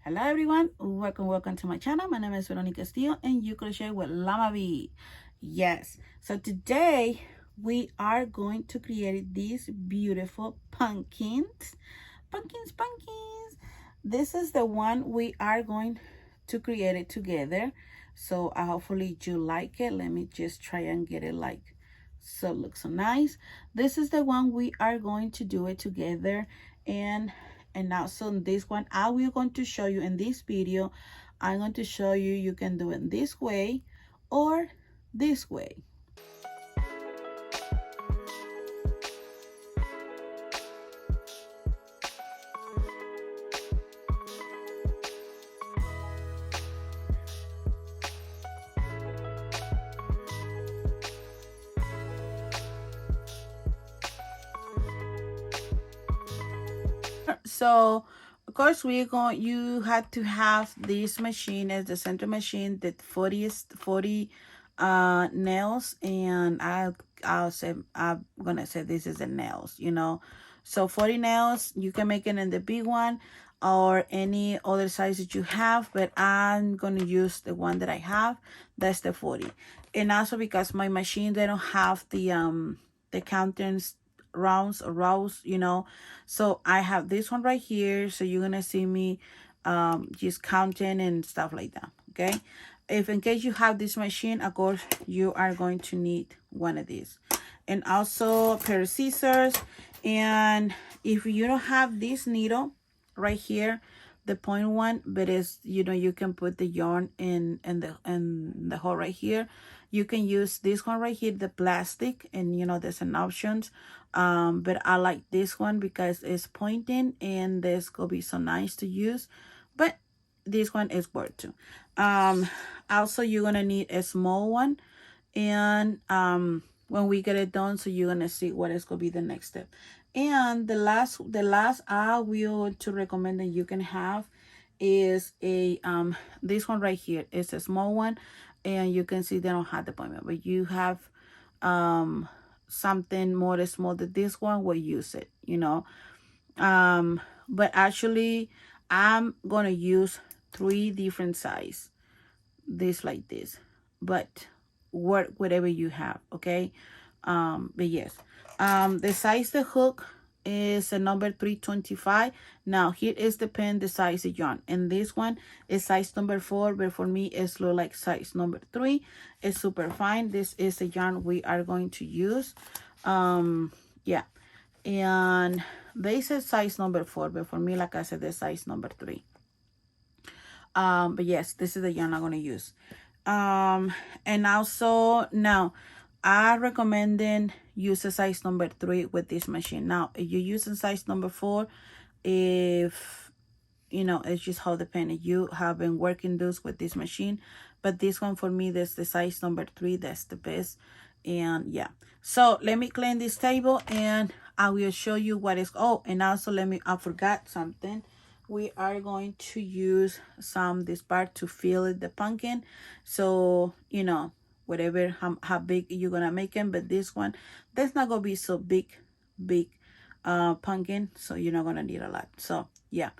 Hello everyone, welcome to my channel. My name is Veronica Steele and you crochet with Llama Bee. Yes, so today we are going to create these beautiful pumpkins. This is the one we are going to create it together. So hopefully you like it. Let me just try and get it like so it looks so nice. This is the one we are going to do it together. And also this one I will going to show you in this video. I'm going to show you you can do it this way or this way. So of course you had to have this machine as the center machine that 40 nails, and I'll say I'm gonna say this is the nails, so 40 nails. You can make it in the big one or any other size that you have, but I'm gonna use the one that I have. That's the 40. And also because my machine, they don't have the counters rounds or rows, so I have this one right here. So you're gonna see me just counting and stuff like that. Okay, if in case you have this machine, of course you are going to need one of these, and also a pair of scissors. And if you don't have this needle right here, the point one, but is you can put the yarn in the hole right here. You can use this one right here, the plastic, and there's an options, but I like this one because it's pointing, and this could be so nice to use. But this one is worth too. Also you're gonna need a small one, and when we get it done, so you're gonna see what is gonna be the next step. And the last I will to recommend that you can have is a this one right here. It's a small one, and you can see they don't have the appointment, but you have something more small than this one will use it, but actually I'm gonna use 3 different size, this like this, but work whatever you have. Okay, but yes, the size the hook is a number 325. Now here is the pen, the size of yarn, and this one is size number 4, but for me it's look like size number 3. It's super fine. This is the yarn we are going to use. Yeah, and they said size number 4, but for me, like I said, the size number 3. But yes, this is the yarn I'm going to use. And also now I recommend use a size number 3 with this machine. Now if you use a size number 4, if it's just how dependent you have been working those with this machine, but this one for me, that's the size number 3. That's the best. And yeah, so let me clean this table and I will show you what is. Oh, and also I forgot something. We are going to use this part to fill the pumpkin. So whatever how big you're gonna make them, but this one, that's not gonna be so big pumpkin, so you're not gonna need a lot. So yeah,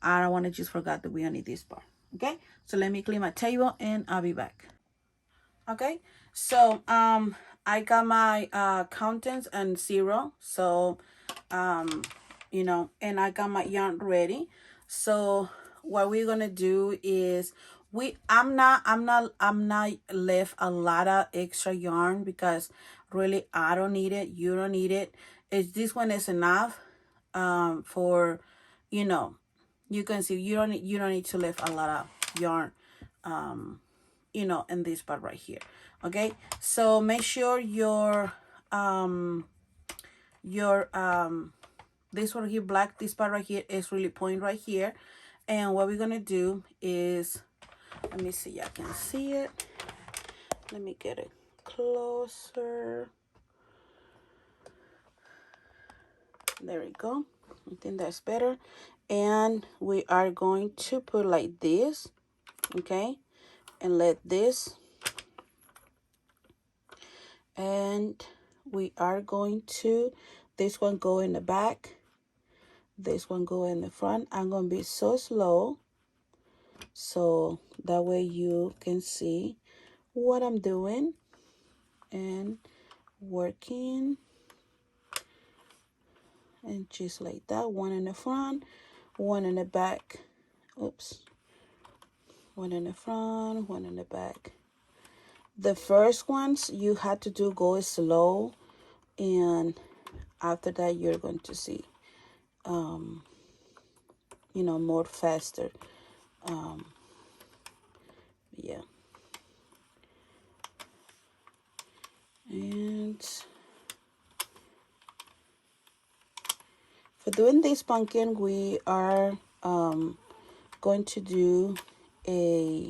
I don't want to just forget that we only need this part. Okay, so let me clean my table and I'll be back. Okay, so I got my contents and 0. So and I got my yarn ready. So what we're gonna do is I'm not left a lot of extra yarn because really I don't need it, you don't need it. This one is enough for you can see you don't need to leave a lot of yarn in this part right here. Okay, so make sure your this one here black, this part right here is really point right here. And what we're gonna do is, let me see, I can see it, let me get it closer. There we go. I think that's better. And we are going to put like this, okay, and let this, and we are going to, this one go in the back, this one go in the front. I'm going to be so slow so that way you can see what I'm doing and working. And just like that, one in the front, one in the back. Oops. One in the front, one in the back. The first ones you had to do go slow, and after that you're going to see you know, more faster. Yeah. And for doing this pumpkin, we are going to do a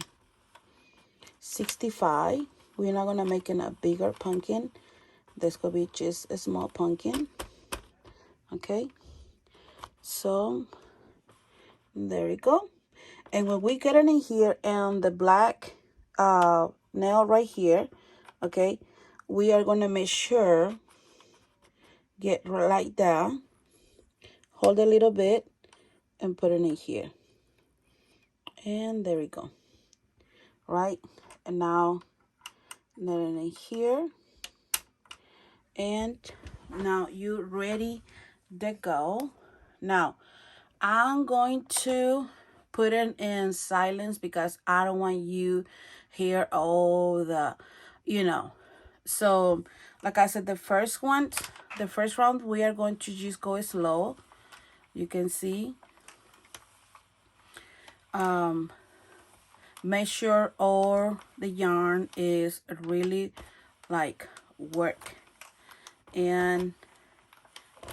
65. We're not gonna make a bigger pumpkin. This could be just a small pumpkin. Okay, so there we go. And when we get it in here and the black nail right here, okay, we are gonna make sure get like that, hold a little bit and put it in here. And there we go. Right, and now put it in here. And now you ready to go. Now I'm going to put it in silence because I don't want you hear all the, you know. So like I said, the first round we are going to just go slow. You can see. Make sure all the yarn is really like work, and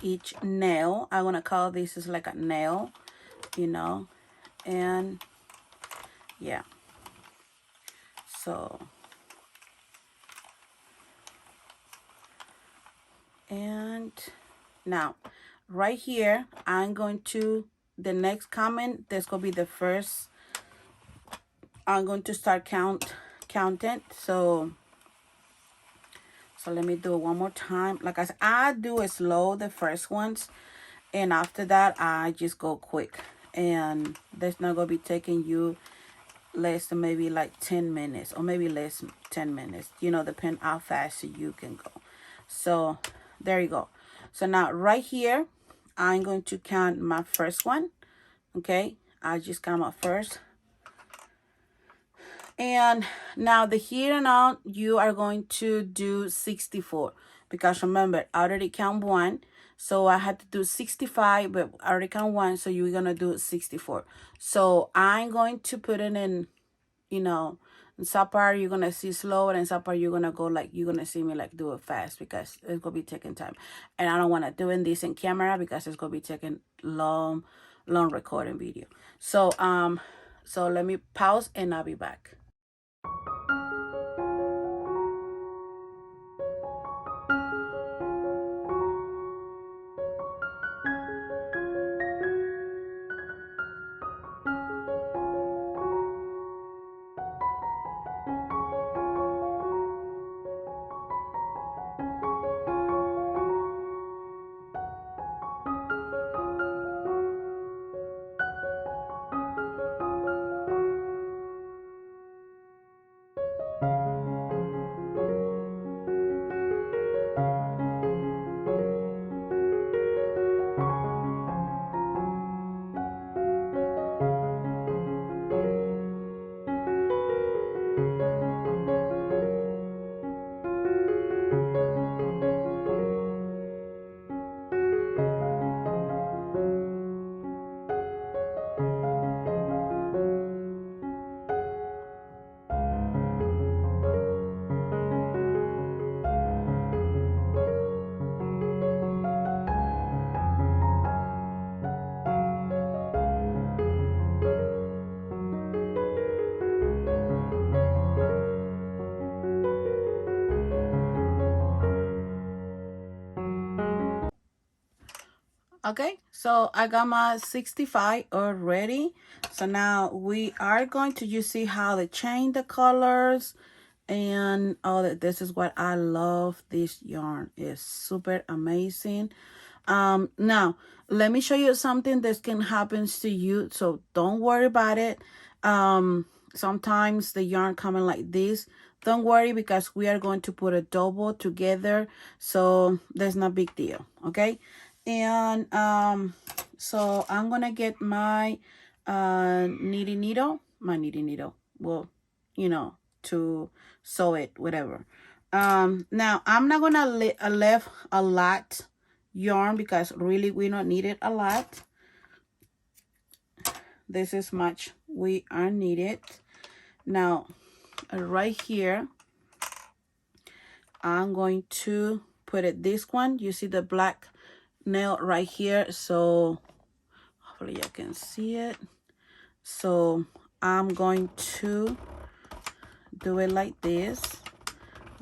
each nail, I want to call this is like a nail, you know. And yeah, so and now right here I'm going to, the next comment, that's gonna be the first, I'm going to start counting. So let me do it one more time. Like I said, I do it slow the first ones, and after that I just go quick, and that's not gonna be taking you less than maybe like 10 minutes or maybe less 10 minutes, you know, depend how fast you can go. So there you go. So now right here I'm going to count my first one. Okay, I just count my first, and now the here and out you are going to do 64, because remember I already count one, so I had to do 65, but I already count one, so you're gonna do 64. So I'm going to put it in, you know, in some part you're gonna see slow, and in some part you're gonna go like, you're gonna see me like do it fast, because it's gonna be taking time, and I don't want to doing this in camera because it's gonna be taking long recording video. So so let me pause and I'll be back. Okay, so I got my 65 already. So now we are going to just see how they change the colors and all that. This is what I love. This yarn is super amazing. Now let me show you something that can happen to you, so don't worry about it. Sometimes the yarn coming like this, don't worry, because we are going to put a double together, so there's no big deal. Okay. And so I'm gonna get my knitting needle, well, you know, to sew it, whatever. Now I'm not gonna leave a lot yarn, because really we don't need it a lot. This is much we are needed. Now right here I'm going to put it this one. You see the black nail right here, so hopefully you can see it. So I'm going to do it like this,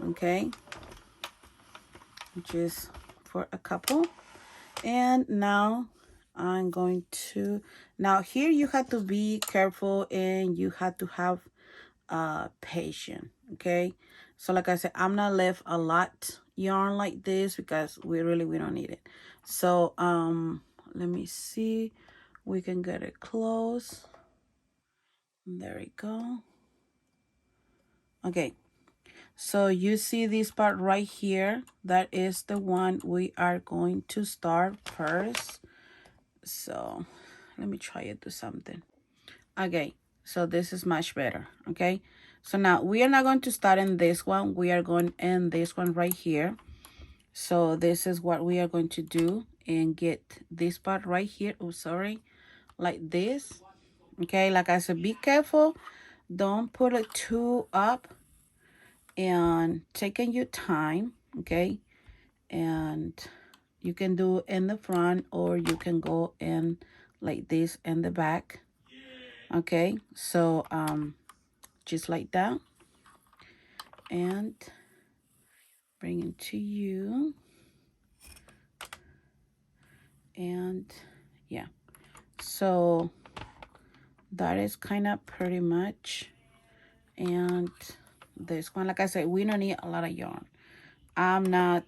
okay, just for a couple. And now I'm going to, now here you have to be careful and you have to have patience, okay. So like I said, I'm not left a lot yarn like this, because we don't need it. So let me see, we can get it close. There we go. Okay, so you see this part right here, that is the one we are going to start first. So let me try it to something. Okay, so this is much better. Okay, so now we are not going to start in this one, we are going in this one right here. So this is what we are going to do, and get this part right here, oh sorry, like this. Okay, like I said, be careful, don't put it too up, and taking your time. Okay, and you can do in the front, or you can go in like this in the back. Okay, so just like that, and bring it to you. And yeah, so that is kind of pretty much. And this one, like I said, we don't need a lot of yarn. I'm not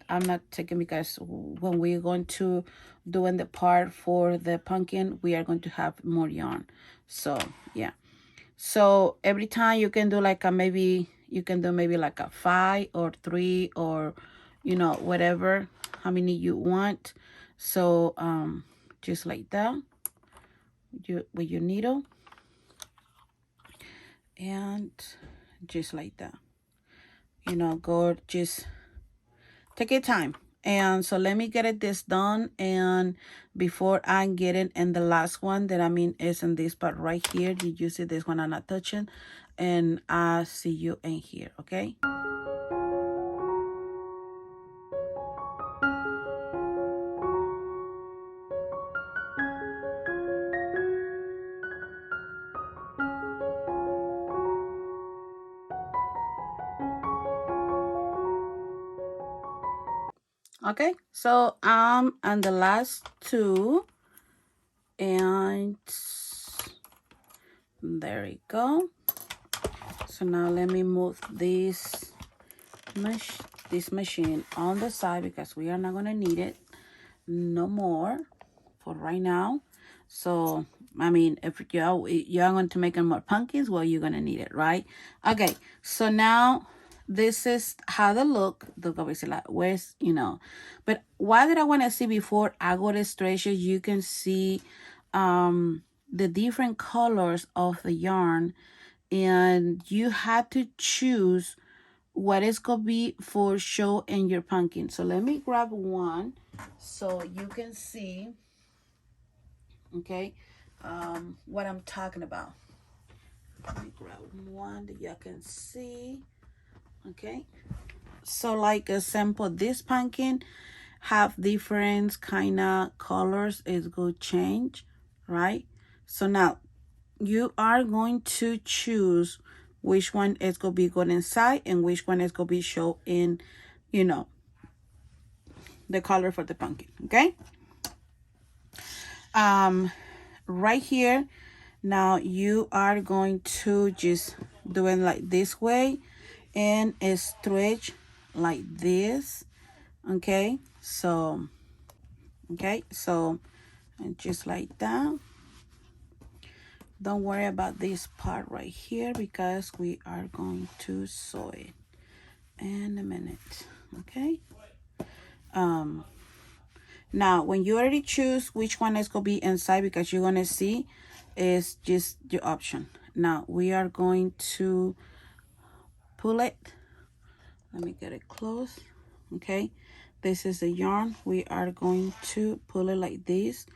taking, because when we're going to doing the part for the pumpkin, we are going to have more yarn. So yeah, so every time you can do like a, maybe you can do maybe like a 5 or 3, or you know, whatever, how many you want. So just like that, with your needle, and just like that, you know, go, just take your time. And so let me get it this done, and before I get it in the last one, that I mean is in this part right here, did you see this one I'm not touching, and I'll see you in here. Okay. Okay, so I'm on the last two, and there we go. So now let me move this machine on the side, because we are not going to need it no more for right now. So I mean, if you're going to make more pumpkins, well, you're going to need it, right? Okay, so now this is how they look. Obviously, like, where's, you know, but why did I want to see before I go to stretch it, you can see the different colors of the yarn, and you have to choose what is gonna be for show in your pumpkin. So let me grab one so you can see, okay, what I'm talking about. Let me grab one that you can see. Okay, so like a sample, this pumpkin have different kind of colors, it's going to change, right? So now you are going to choose which one is going to be good inside, and which one is going to be show in, you know, the color for the pumpkin. Okay, right here, now you are going to just do it like this way, and stretch like this. Okay, so Okay, so and just like that. Don't worry about this part right here because we are going to sew it in a minute. Okay, now when you already choose which one is going to be inside, because you're going to see is just your option. Now we are going to pull it. Let me get it close. Okay, this is the yarn. We are going to pull it like this.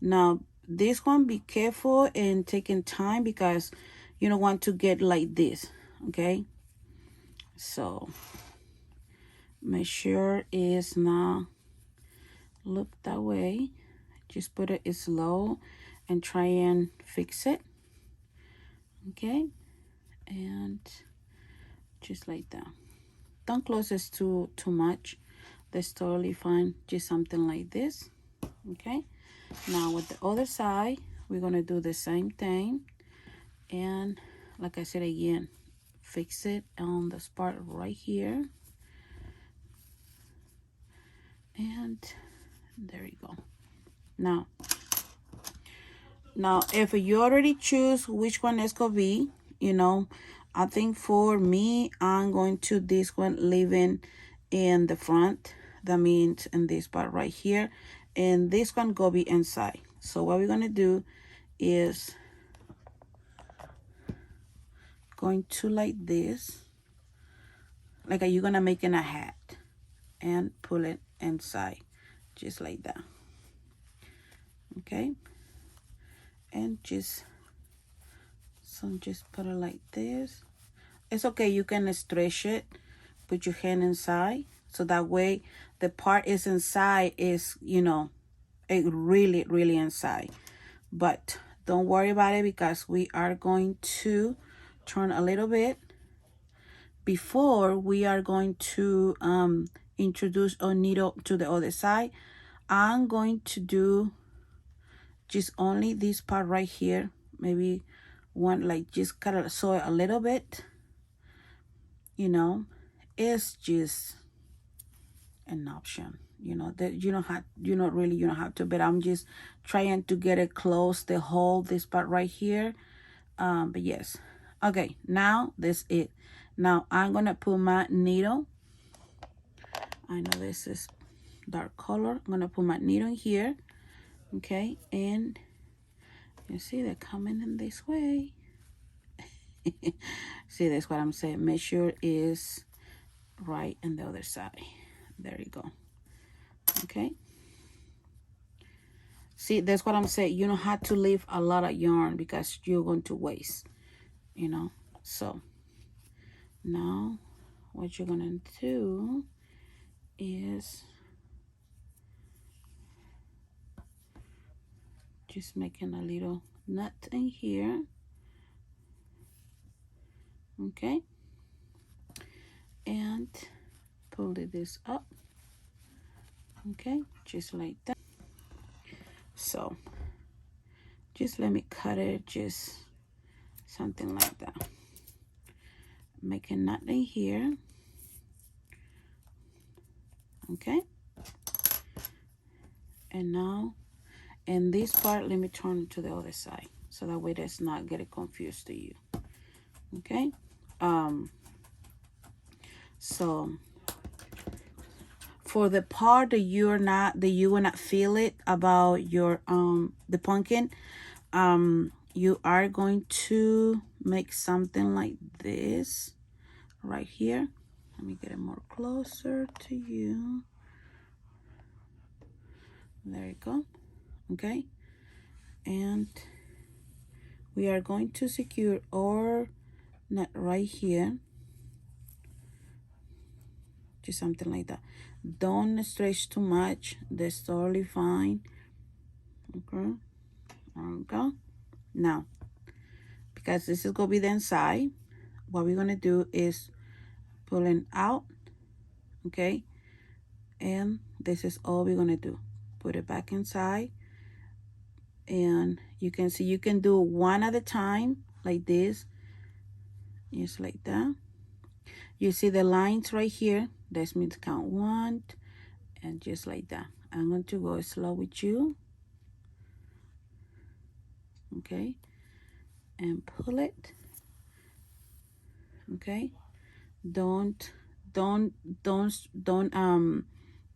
Now this one, be careful and taking time because you don't want to get like this. Okay, so make sure it's not look that way. Just put it slow and try and fix it. Okay, and just like that. Don't close this too much. That's totally fine. Just something like this. Okay, now with the other side we're gonna do the same thing, and like I said again, fix it on this part right here, and there you go. Now if you already choose which one it's gonna be, you know, I think for me I'm going to this one leaving in the front. That means in this part right here, and this one go be inside. So what we're gonna do is going to like this, like you're gonna make in a hat and pull it inside just like that. Okay, and just put it like this. It's okay, you can stretch it, put your hand inside, so that way the part is inside is, you know, it really inside. But don't worry about it because we are going to turn a little bit before we are going to introduce a needle to the other side. I'm going to do just only this part right here, maybe one, like just kind of sew it a little bit, you know. It's just an option, you know, that you don't have, you don't have to, but I'm just trying to get it close, the whole this part right here. But yes, okay, now this it. Now I'm gonna put my needle. I know this is dark color. I'm gonna put my needle in here. Okay, and you see they're coming in this way. See, that's what I'm saying. Make sure is right in the other side. There you go. Okay, see, that's what I'm saying. You don't have to leave a lot of yarn because you're going to waste, you know. So now what you're gonna do is just making a little knot in here. Okay, and pull this up. Okay, just like that. So just let me cut it, just something like that. Make a knot in here. Okay, and now in this part, let me turn to the other side so that way that's not getting confused to you. Okay, so for the part that you will not feel it about your the pumpkin, you are going to make something like this right here. Let me get it more closer to you. There you go. Okay, and we are going to secure our knot right here, just something like that. Don't stretch too much, that's totally fine. Okay, there we go. Now because this is gonna be the inside, what we're gonna do is pulling out. Okay, and this is all we're gonna do. Put it back inside, and you can see you can do one at a time like this, just like that. You see the lines right here, that means count 1 And just like that. I'm going to go slow with you. Okay, and pull it. Okay, don't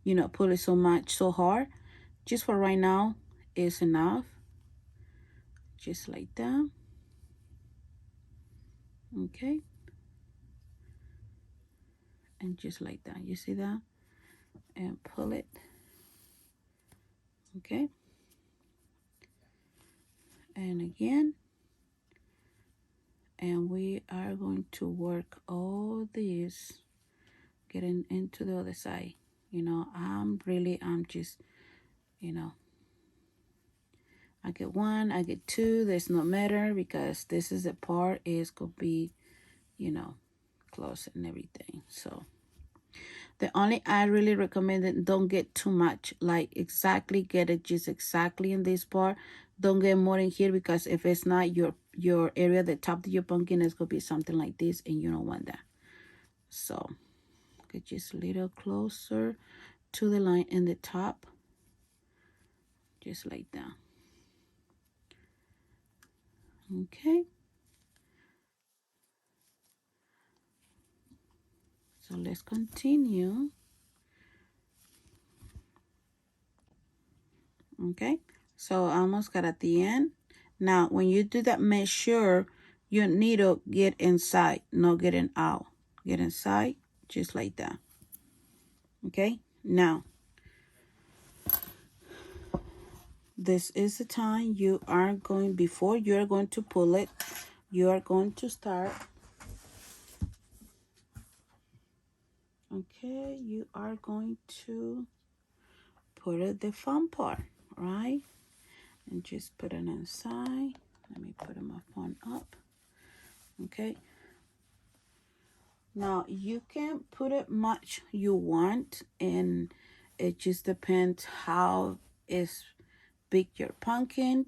you know, pull it so much, so hard. Just for right now is enough. Just like that. Okay, and just like that. You see that? And pull it. Okay, and again, and we are going to work all this getting into the other side. You know, I'm just, you know, I get one, I get two, there's no matter, because this is the part is gonna be, you know, close and everything. So the only I really recommend it, don't get too much, like exactly get it just exactly in this part. Don't get more in here, because if it's not your area, the top of your pumpkin is gonna be something like this, and you don't want that. So get just a little closer to the line in the top, just like that. Okay, so let's continue. Okay, so I almost got at the end. Now when you do that, make sure your needle get inside, not getting out. Get inside, just like that. Okay, now this is the time you are going, before you're going to pull it, you are going to start. Okay, you are going to put it the fun part, right? And just put it inside. Let me put my phone up. Okay, now you can put it much you want, and it just depends how is big your pumpkin.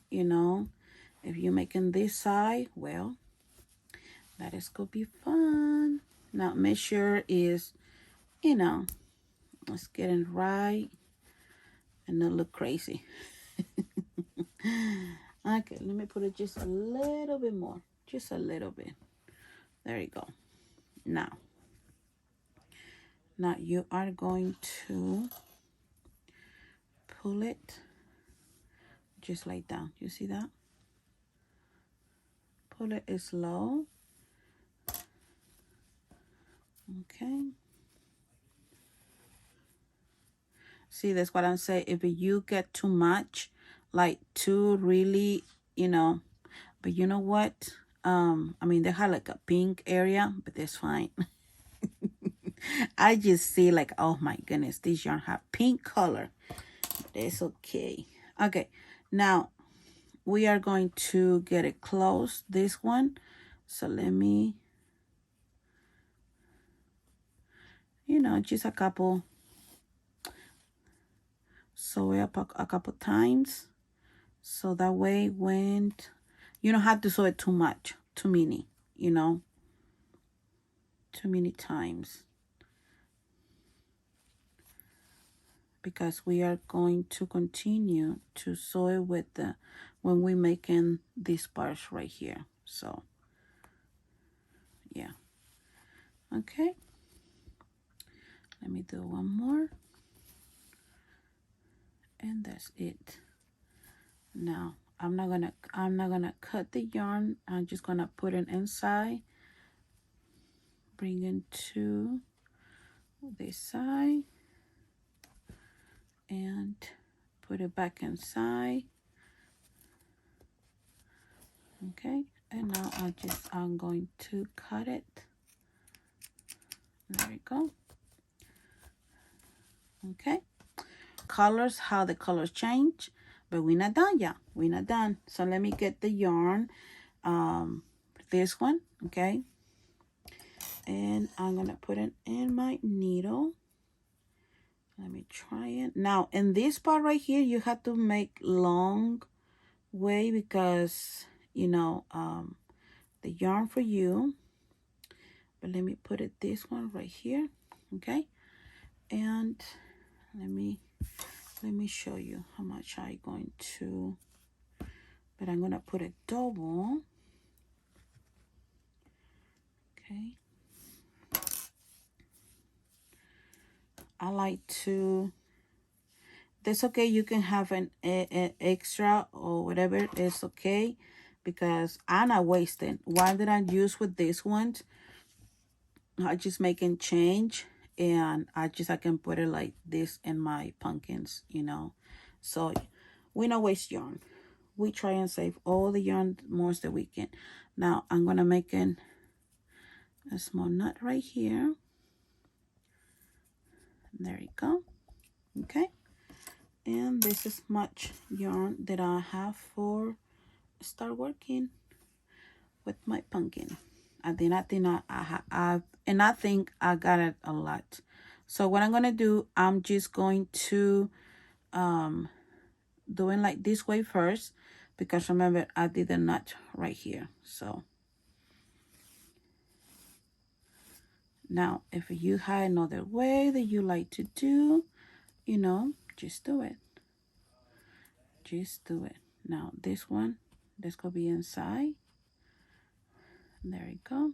You know, if you're making this side, well, that is gonna be fun. Now make sure is, you know, it's getting right and not look crazy. Okay, let me put it just a little bit more, just a little bit. There you go. Now you are going to pull it just like that. You see that? Pull it slow. Okay. See, that's what I'm saying. If you get too much, like too really, you know, but you know what? I mean, they have like a pink area, but that's fine. I just see like, oh my goodness, this yarn have pink color. That's okay. Okay, now we are going to get it close, this one. So let me, you know, just a couple, sew it up a couple times. So that way when, you don't have to sew it too much, too many, you know, too many times. Because we are going to continue to sew it with the, when we're making these parts right here. So yeah, okay, let me do one more, and that's it. Now I'm not gonna cut the yarn. I'm just gonna put it inside, bring it to this side, and put it back inside. Okay, and now I'm going to cut it. There we go. Okay, colors, how the colors change, but we're not done yet. We're not done. So let me get the yarn, this one, okay, and I'm gonna put it in my needle. Let me try it. Now in this part right here, you have to make long way, because you know, the yarn for you. But let me put it this one right here, okay, and let me show you how much I'm going to, but I'm gonna put a double. Okay, I like to, that's okay, you can have an extra or whatever, it's okay, because I'm not wasting. One that I use with this one, I just making change, and I can put it like this in my pumpkins, you know. So we don't waste yarn. We try and save all the yarn most that we can. Now I'm gonna make a small knot right here. There you go. Okay, and this is much yarn that I have for start working with my pumpkin. I think I think I got it a lot. So what I'm gonna do, I'm just going to doing like this way first, because remember I did a knot right here. So now if you have another way that you like to do, you know, just do it. Just do it. Now this one, that's gonna be inside. There you go.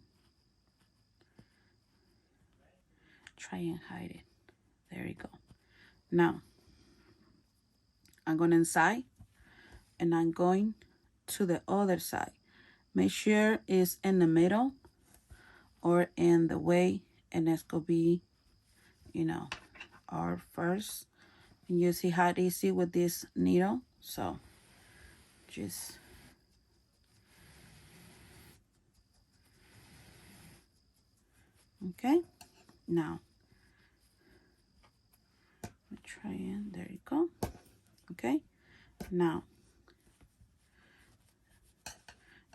Try and hide it. There you go. Now I'm going inside, and I'm going to the other side. Make sure it's in the middle or in the way, and it's gonna be, you know, our first. And you see how easy with this needle. So just okay. Now try and there you go. Okay, now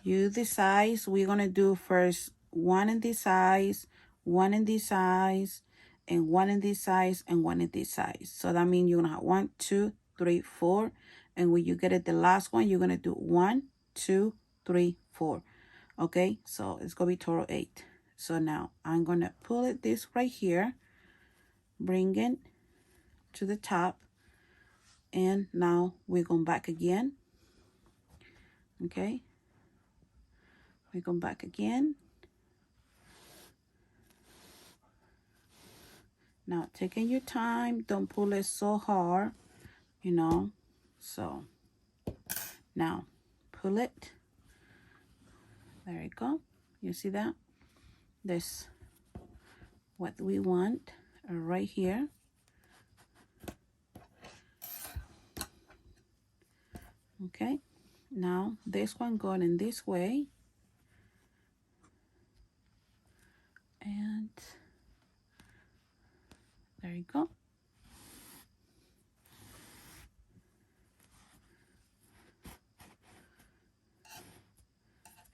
you decide. We're gonna do first one in this size, one in this size, and one in this size, and one in this size. So that means you're gonna have 1, 2, 3, 4, and when you get it the last one, you're gonna do 1, 2, 3, 4. Okay, so it's gonna be total 8. So now I'm gonna pull it this right here, bring it to the top, and now we're going back again. Okay, we're going back again. Now taking your time, don't pull it so hard, you know. So now pull it. There you go. You see that? This what we want right here. Okay, now this one going in this way, and there you go.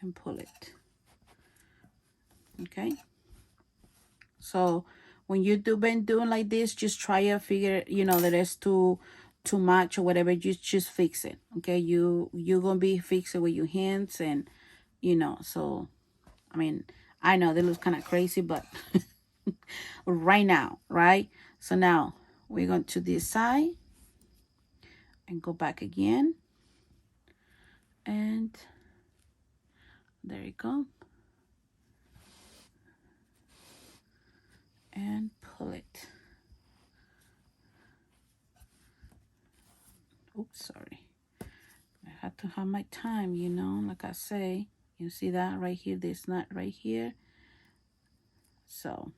And pull it. Okay, so when you been doing like this, just try to figure, you know, that it's too much or whatever, just fix it. Okay, you're gonna be fixing with your hands, and you know, so I mean, I know that looks kind of crazy, but right now, right? So now we're going to this side and go back again, and there you go, and pull it. Oops, sorry. I have to have my time, you know, like I say. You see that right here, this knot right here. So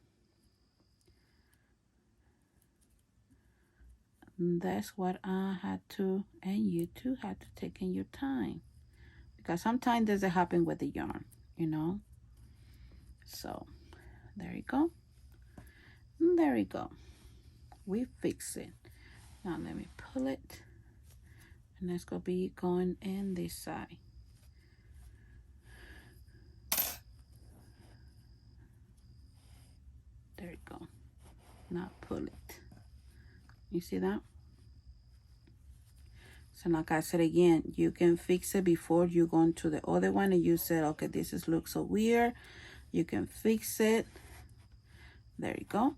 that's what I had to, and you too had to take in your time, because sometimes doesn't happen with the yarn, you know. So there you go. And there you go. We fix it. Now let me pull it, and that's gonna be going in this side. There you go. Now pull it. You see that? So like I said again, you can fix it before you go into the other one and you said, okay, this is looks so weird. You can fix it. There you go.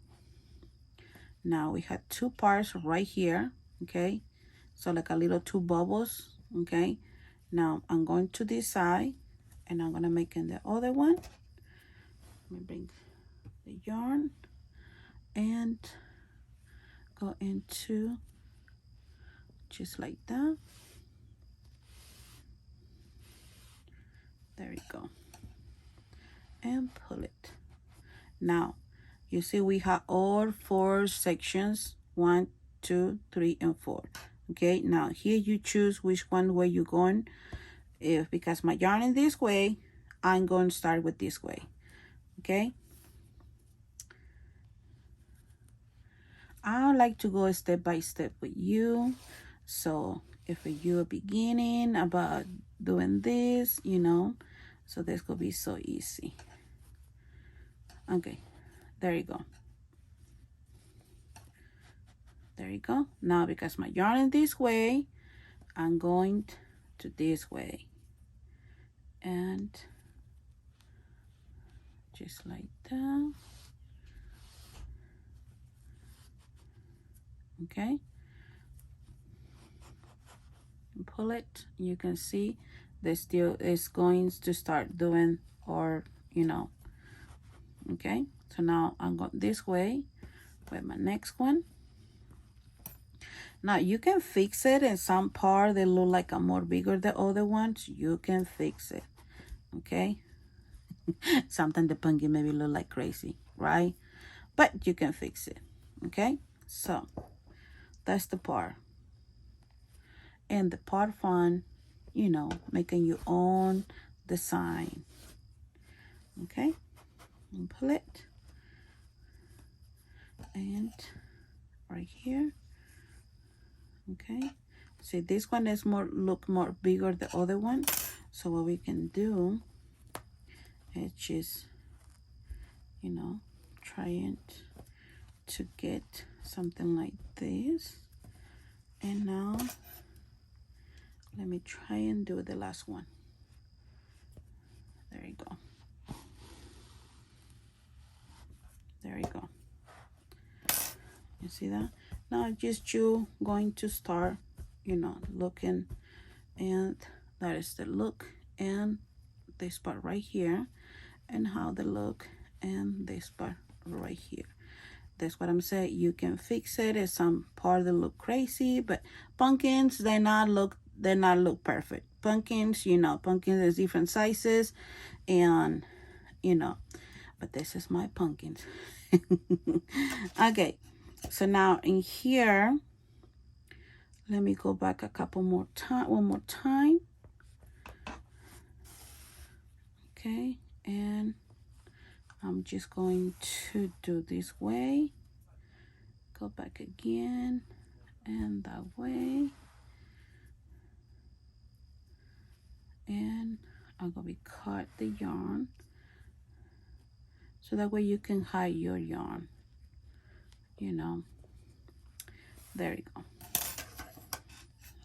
Now we had two parts right here, okay? So like a little two bubbles, okay? Now I'm going to this side and I'm gonna make in the other one. Let me bring the yarn and go into just like that. There we go. And pull it. Now you see we have all four sections, 1, 2, 3, and 4. Okay, now here you choose which one way you're going. If because my yarn is this way, I'm going to start with this way. Okay, I like to go step by step with you. So if you're beginning about doing this, you know, so this could be so easy. Okay, there you go. There you go. Now because my yarn is this way, I'm going to this way. And just like that. Okay. And pull it. You can see this still is going to start doing, or you know. Okay. So now I'm going this way with my next one. Now you can fix it in some part they look like a more bigger than other ones. You can fix it. Okay. Sometimes the pumpkin maybe look like crazy, right? But you can fix it. Okay. So that's the part. And the part fun, you know, making your own design. Okay. And pull it. And right here. Okay, see this one is look more bigger the other one, so what we can do is just, you know, trying to get something like this. And now let me try and do the last one. There you go. There you go. You see that? Now just you going to start, you know, looking, and that is the look and this part right here, and how the look and this part right here. That's what I'm saying. You can fix it. It's some part that look crazy, but pumpkins, they not look perfect. Pumpkins, you know, pumpkins is different sizes, and you know, but this is my pumpkins. Okay. So now in here, let me go back a couple more time, one more time. Okay, and I'm just going to do this way. Go back again, and that way. And I'm gonna be cut the yarn, so that way you can hide your yarn. You know, there you go.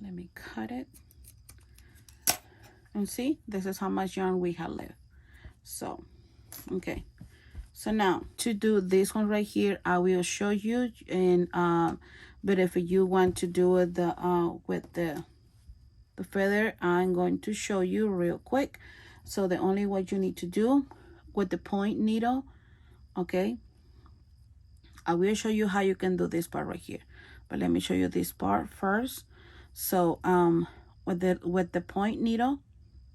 Let me cut it. And see, this is how much yarn we have left. So, okay. So now to do this one right here, I will show you. And but if you want to do it with the feather, I'm going to show you real quick. So the only what you need to do with the point needle, okay, I will show you how you can do this part right here, but let me show you this part first. So with the point needle,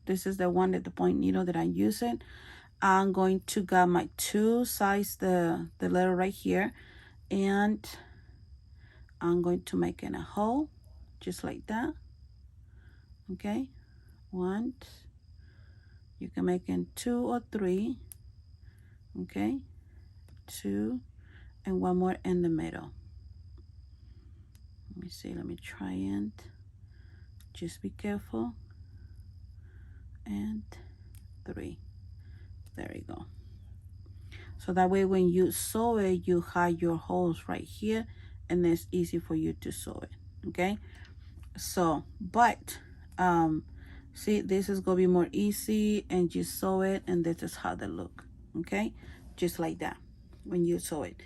this is the one that the point needle that I'm using. I'm going to get my two sides, the letter right here, and I'm going to make in a hole just like that. Okay, one, you can make in 2 or 3. Okay, 2, and one more in the middle. Let me see, let me try and just be careful. And 3. There you go. So that way when you sew it, you hide your holes right here, and it's easy for you to sew it. Okay, so but see, this is gonna be more easy, and just sew it, and this is how they look. Okay, just like that when you sew it.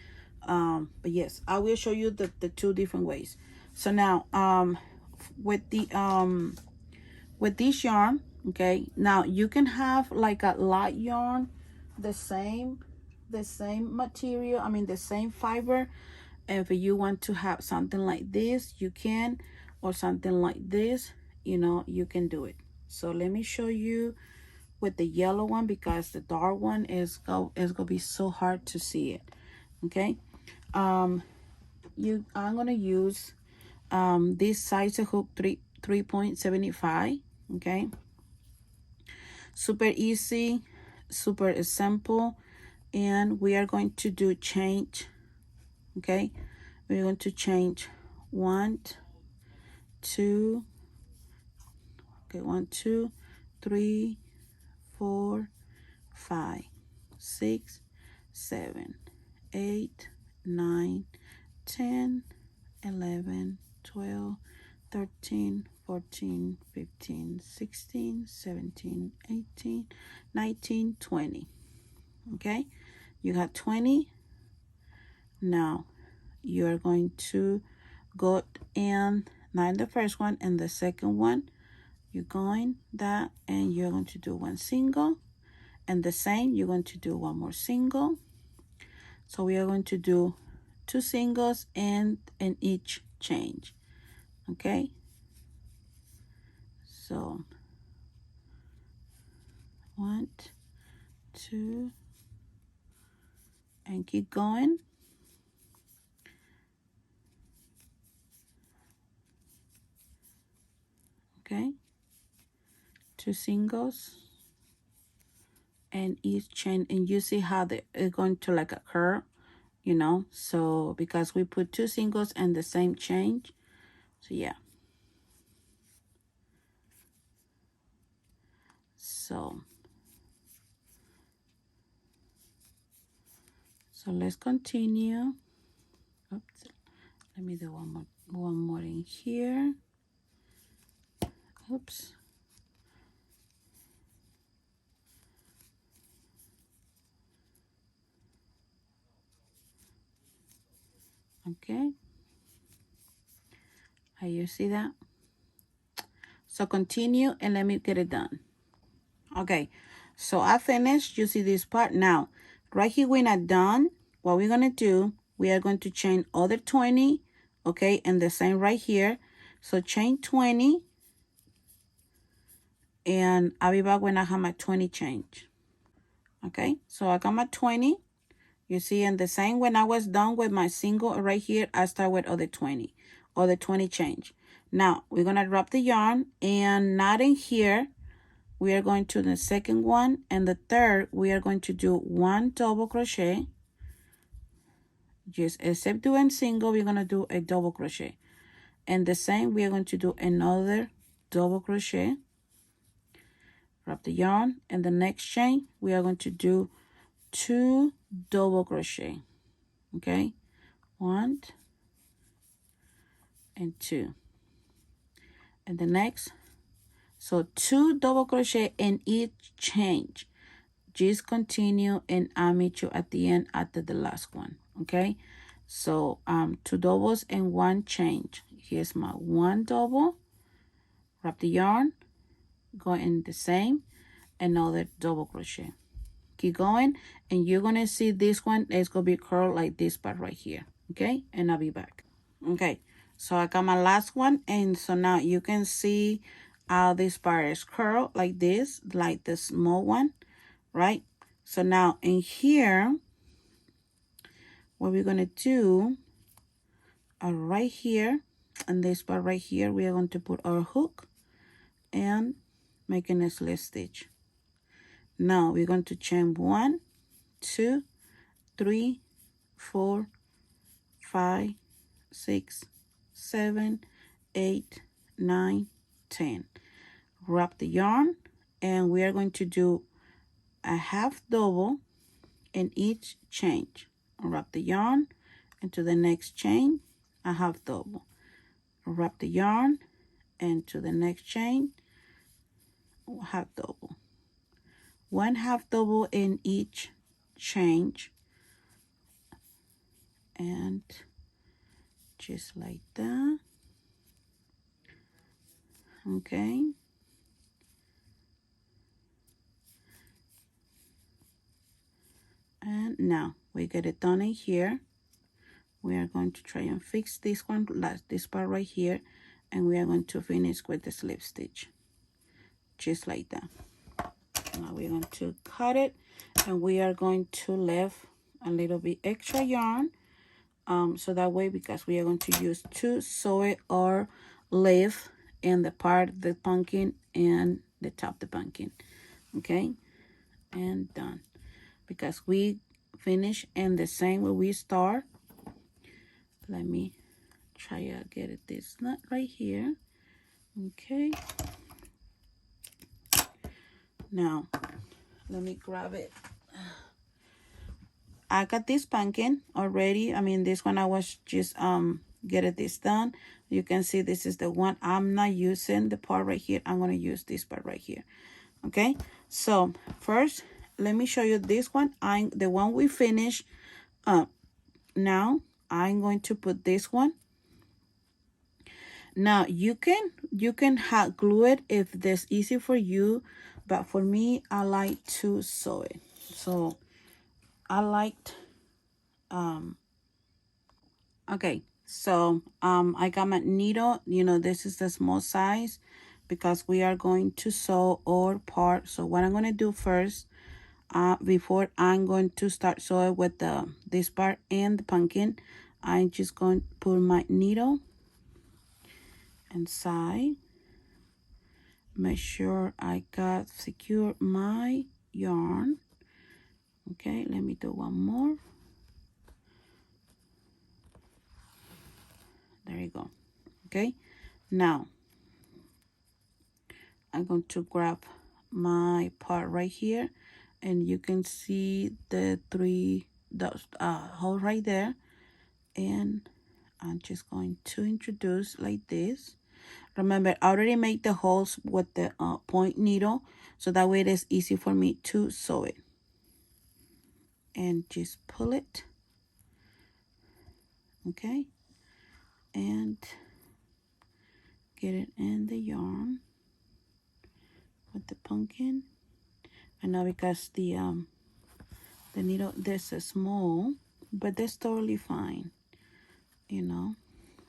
But yes, I will show you the two different ways. So now with the with this yarn, okay, now you can have like a light yarn, the same material, I mean the same fiber. If you want to have something like this, you can, or something like this, you know, you can do it. So let me show you with the yellow one, because the dark one is gonna be so hard to see it. Okay, I'm gonna use this size of hook 3.75. okay, super easy, super simple. And we are going to do change. Okay, we're going to change 1, 2, okay, 1, 2, 3, 4, 5, 6, 7, 8, 9, 10, 11, 12, 13, 14, 15, 16, 17, 18, 19, 20. Okay, you got 20. Now you're going to go in, not in the first one, and the second one, you're going that, and you're going to do one single, and the same, you're going to do one more single. So we are going to do 2 singles and in each change. Okay, so 1, 2, and keep going. Okay, 2 singles and each chain, and you see how it's going to like a curve, you know, so because we put 2 singles and the same change. So yeah, so let's continue. Oops, let me do one more in here. Oops. Okay, you see that? So continue and let me get it done. Okay, so I finished. You see this part. Now right here, we're not done. What we're gonna do, we are going to chain other 20. Okay, and the same right here. So chain 20, and I'll be back when I have my 20 change. Okay, so I got my 20. You see, and the same, when I was done with my single right here, I start with other 20 change. Now we're gonna drop the yarn, and not in here, we are going to the second one, and the third, we are going to do 1 double crochet. Just except doing single, we're gonna do a double crochet, and the same, we are going to do another double crochet. Drop the yarn, and the next chain, we are going to do 2 double crochet. Okay, 1 and 2, and the next, so 2 double crochet in each change. Just continue, and I'll meet you at the end after the last one. Okay, so 2 doubles and 1 change. Here's my 1 double, wrap the yarn, go in the same, another double crochet, keep going, and you're gonna see this one is gonna be curled like this part right here. Okay, and I'll be back. Okay, so I got my last one, and so now you can see how this part is curled like this, like the small one, right? So now in here, what we're gonna do, right here, and this part right here, we are going to put our hook and making a slip stitch. Now we're going to chain 1, 2, 3, 4, 5, 6, 7, 8, 9, 10. Wrap the yarn, and we are going to do a half double in each change. Wrap the yarn into the next chain, a half double. Wrap the yarn into the next chain, half double. 1 half double in each change, and just like that. Okay. And now we get it done in here. We are going to try and fix this one, this part right here, and we are going to finish with the slip stitch, just like that. Now we're going to cut it, and we are going to leave a little bit extra yarn, so that way, because we are going to use to sew it or leave in the part the pumpkin and the top the pumpkin. Okay, and done. Because we finish in the same way we start. Let me try to get it this knot right here. Okay, now let me grab it. I got this pumpkin already. I mean, this one I was just getting this done. You can see this is the one. I'm not using the part right here. I'm going to use this part right here. Okay, so first let me show you this one. The one we finished. Now I'm going to put this one. Now you can glue it if that's easy for you, but for me I like to sew it. So I liked okay, so I got my needle. You know, this is the small size because we are going to sew all part. So what I'm going to do first, before I'm going to start sewing with this part and the pumpkin, I'm just going to put my needle inside. Make sure I got secure my yarn. Okay, let me do one more. There you go. Okay, now I'm going to grab my part right here, and you can see the three hole right there, and I'm just going to introduce like this. Remember, I already made the holes with the point needle, so that way it is easy for me to sew it. And just pull it. Okay, and get it in the yarn with the pumpkin. And now because the needle, this is small, but that's totally fine, you know.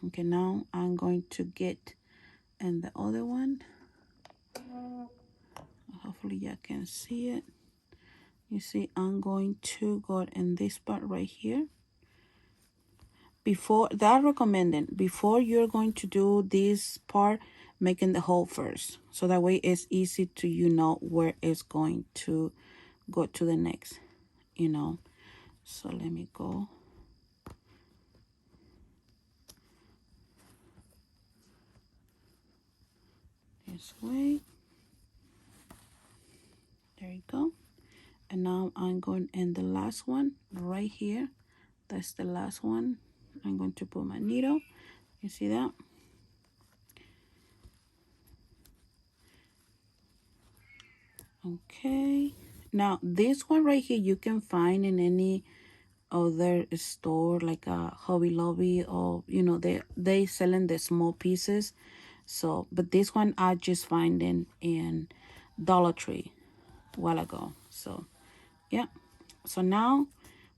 Okay, now I'm going to get in the other one. Hopefully you can see it. You see, I'm going to go in this part right here. Before that, recommended before you're going to do this part, making the hole first, so that way it's easy to, you know, where it's going to go to the next, you know. So let me go this way. There you go. And now I'm going in the last one right here. That's the last one. I'm going to put my needle. You see that? Okay. Now this one right here you can find in any other store, like a Hobby Lobby, or you know, they selling the small pieces. So, but this one I just find in Dollar Tree a while ago. So yeah, so now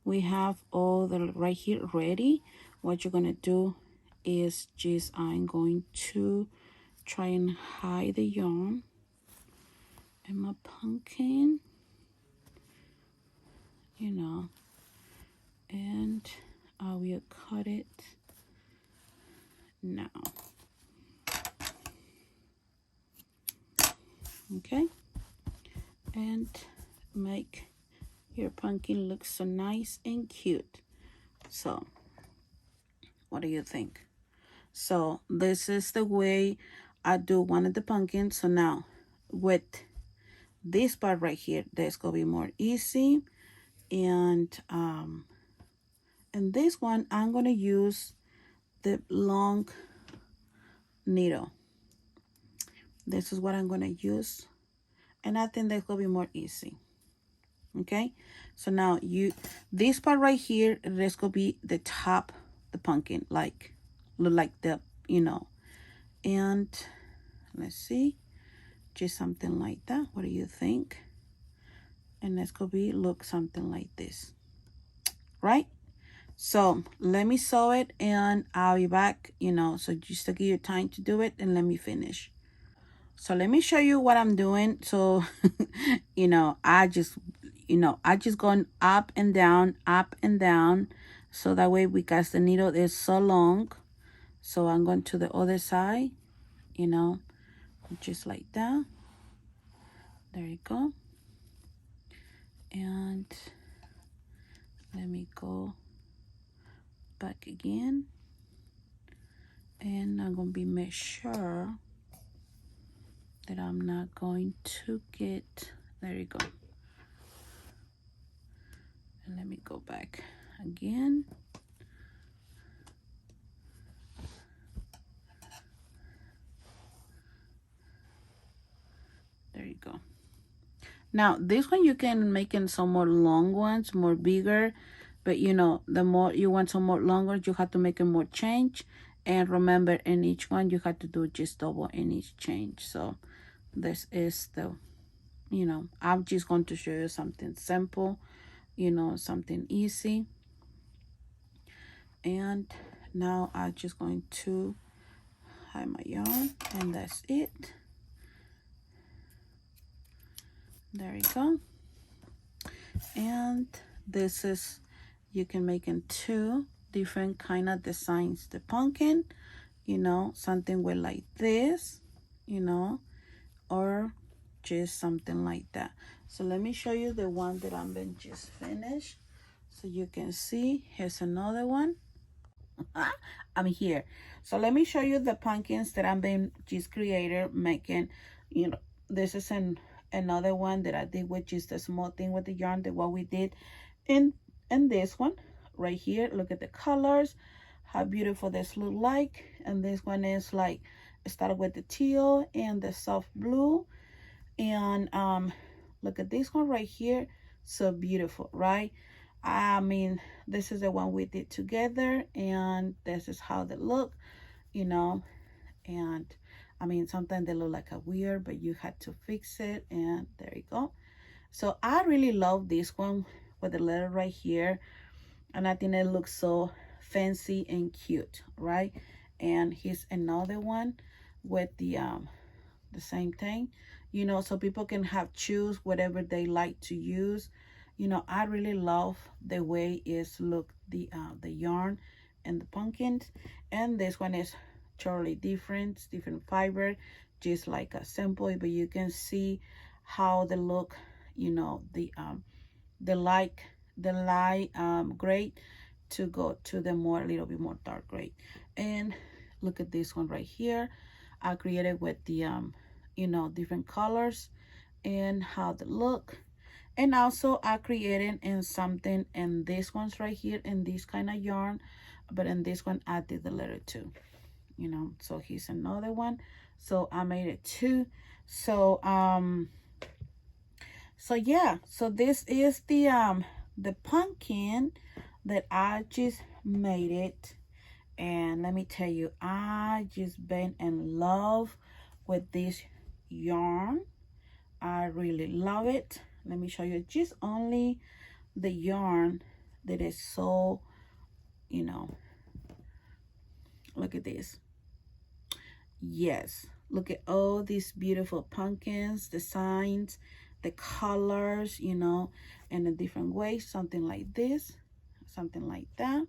we have all the right here ready. What you're gonna do is just, I'm going to try and hide the yarn in my pumpkin, you know, and I will cut it now. Okay, and make your pumpkin look so nice and cute. So what do you think? So this is the way I do one of the pumpkins. So now with this part right here, that's gonna be more easy. And this one I'm gonna use the long needle. This is what I'm gonna use, and I think that's gonna be more easy. Okay, so now this part right here, this could be the top, the pumpkin, like look like the, and let's see, just something like that. What do you think? And this could be look something like this, right? So let me sew it and I'll be back, so just to give you time to do it and let me finish. So let me show you what I'm doing. So I just going up and down, so that way, because the needle is so long, so I'm going to the other side, just like that. There you go. And let me go back again, and I'm gonna make sure that I'm not going to get, there you go. And let me go back again. There you go. Now this one you can make in some more long ones, more bigger, but the more you want some more longer, you have to make it more change. And remember, in each one you have to do just double in each change. So this is the, I'm just going to show you something simple, something easy. And now I'm just going to hide my yarn, and that's it. There you go. And this is, you can make in two different kind of designs. The pumpkin, something with like this, or just something like that. So let me show you the one that I'm been just finished, so you can see. Here's another one. I'm here. So let me show you the pumpkins that I've been just created making. This is another one that I did with just a small thing with the yarn, that what we did in this one right here. Look at the colors, how beautiful this look like. And this one is like, it started with the teal and the soft blue. And look at this one right here, so beautiful, right? I mean, this is the one we did together, and this is how they look, and I mean, sometimes they look like a weird, but you had to fix it, and there you go. So I really love this one with the letter right here, and I think it looks so fancy and cute, right? And here's another one with the same thing, so people can choose whatever they like to use. I really love the way it's look, the yarn and the pumpkins. And this one is totally different fiber, just like a simple, but you can see how they look, the light gray to go to the more, a little bit more dark gray. And look at this one right here. I created with the different colors and how they look. And also I created in something in these ones right here, in this kind of yarn, but in this one I did the letter 2, so here's another one. So I made it 2. So yeah, so this is the pumpkin that I just made it. And let me tell you, I just been in love with this yarn. I really love it. Let me show you just only the yarn that is so, look at this. Yes, look at all these beautiful pumpkins, the signs, the colors, in a different way, something like this, something like that.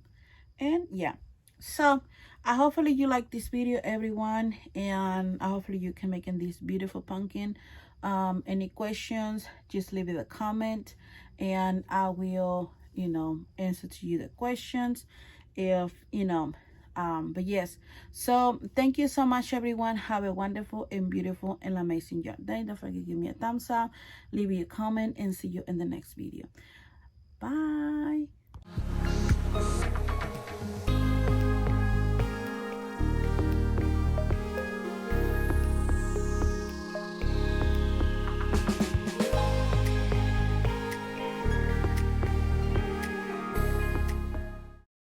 And yeah, so hopefully you like this video, everyone, and hopefully you can make in this beautiful pumpkin. Any questions, just leave it a comment, and I will answer to you the questions, if but yes, so thank you so much, everyone. Have a wonderful and beautiful and amazing day. Don't forget to give me a thumbs up, leave me a comment, and see you in the next video. Bye.